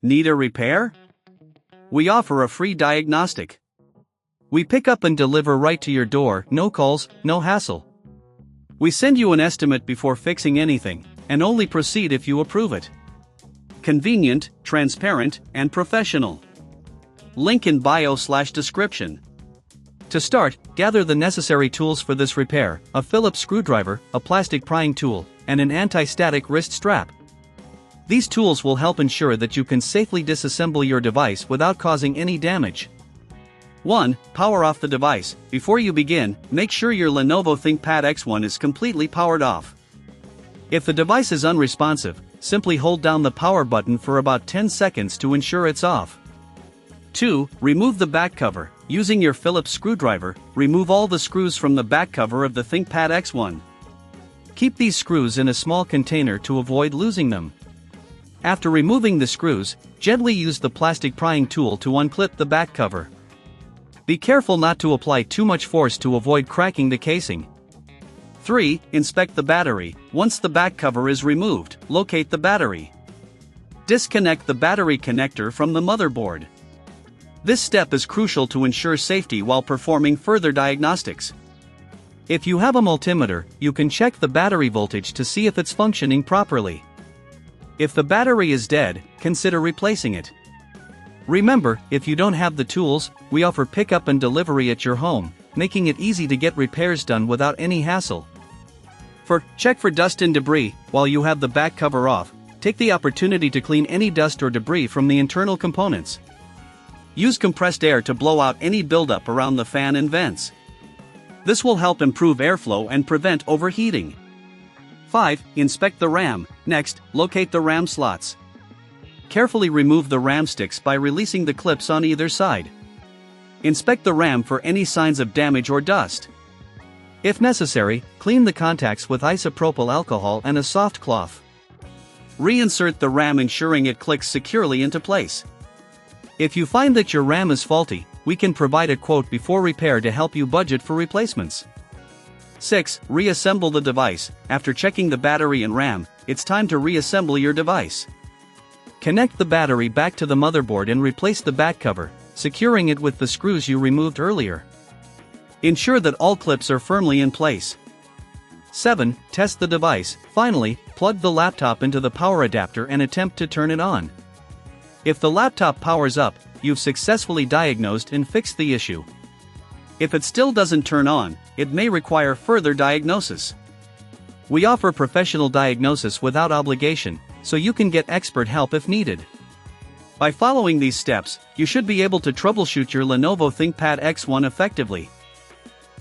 Need a repair? We offer a free diagnostic. We pick up and deliver right to your door, no calls, no hassle. We send you an estimate before fixing anything, and only proceed if you approve it. Convenient, transparent, and professional. Link in bio/description. To start, gather the necessary tools for this repair: a Phillips screwdriver, a plastic prying tool, and an anti-static wrist strap. These tools will help ensure that you can safely disassemble your device without causing any damage. 1. Power off the device. Before you begin, make sure your Lenovo ThinkPad X1 is completely powered off. If the device is unresponsive, simply hold down the power button for about 10 seconds to ensure it's off. 2. Remove the back cover. Using your Phillips screwdriver, remove all the screws from the back cover of the ThinkPad X1. Keep these screws in a small container to avoid losing them. After removing the screws, gently use the plastic prying tool to unclip the back cover. Be careful not to apply too much force to avoid cracking the casing. 3. Inspect the battery. Once the back cover is removed, locate the battery. Disconnect the battery connector from the motherboard. This step is crucial to ensure safety while performing further diagnostics. If you have a multimeter, you can check the battery voltage to see if it's functioning properly. If the battery is dead, consider replacing it. Remember, if you don't have the tools, we offer pickup and delivery at your home, making it easy to get repairs done without any hassle. Check for dust and debris. While you have the back cover off, take the opportunity to clean any dust or debris from the internal components. Use compressed air to blow out any buildup around the fan and vents. This will help improve airflow and prevent overheating. 5. Inspect the RAM. Next, locate the RAM slots. Carefully remove the RAM sticks by releasing the clips on either side. Inspect the RAM for any signs of damage or dust. If necessary, clean the contacts with isopropyl alcohol and a soft cloth. Reinsert the RAM, ensuring it clicks securely into place. If you find that your RAM is faulty, we can provide a quote before repair to help you budget for replacements. 6. Reassemble the device. After checking the battery and RAM, it's time to reassemble your device. Connect the battery back to the motherboard and replace the back cover, securing it with the screws you removed earlier. Ensure that all clips are firmly in place. 7. Test the device. Finally, plug the laptop into the power adapter and attempt to turn it on. If the laptop powers up, you've successfully diagnosed and fixed the issue. If it still doesn't turn on, it may require further diagnosis. We offer professional diagnosis without obligation, so you can get expert help if needed. By following these steps, you should be able to troubleshoot your Lenovo ThinkPad X1 effectively.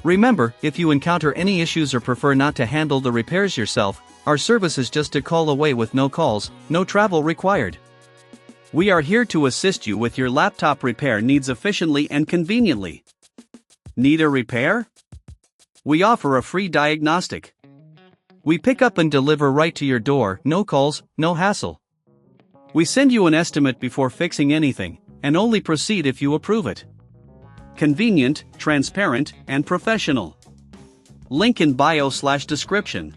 Remember, if you encounter any issues or prefer not to handle the repairs yourself, our service is just a call away with no calls, no travel required. We are here to assist you with your laptop repair needs efficiently and conveniently. Need a repair? We offer a free diagnostic. We pick up and deliver right to your door, no calls, no hassle. We send you an estimate before fixing anything, and only proceed if you approve it. Convenient, transparent, and professional. Link in bio/description.